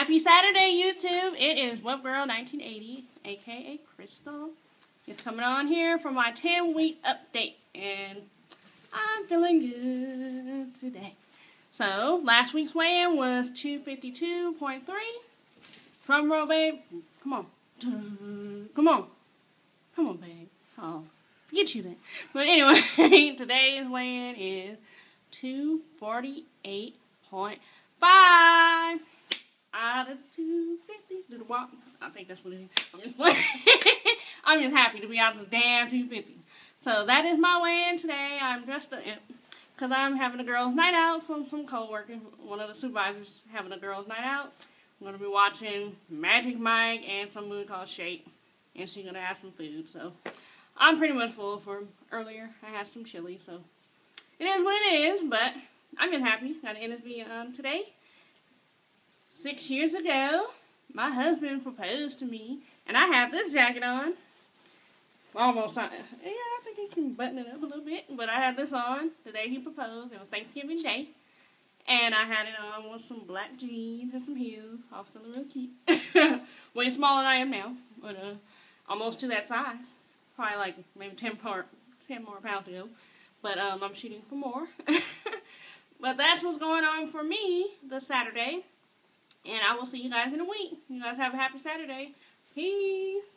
Happy Saturday, YouTube. It is WebGirl1980, aka Crystal. It's coming on here for my 10-week update, and I'm feeling good today. So, last week's weigh-in was 252.3. Drum roll, babe. Come on. Come on. Come on, babe. Oh, forget you then. But anyway, today's weigh-in is 248.5. Out of 250. Do the walk. I think that's what it is. I'm just playing. I'm just happy to be out this damn 250. So that is my weigh-in today. I'm dressed up because I'm having a girls' night out from co-working. One of the supervisors having a girls' night out. I'm going to be watching Magic Mike and some movie called Shake. And she's going to have some food. So I'm pretty much full from earlier. I had some chili. So it is what it is. But I'm just happy. Got an interview today. 6 years ago, my husband proposed to me. And I have this jacket on. Almost on. Yeah, I think he can button it up a little bit. But I had this on the day he proposed. It was Thanksgiving Day. And I had it on with some black jeans and some heels. I was feeling real cute. Way smaller than I am now. But almost to that size. Probably like maybe 10 more pounds to go. But I'm shooting for more. But that's what's going on for me this Saturday. And I will see you guys in a week. You guys have a happy Saturday. Peace.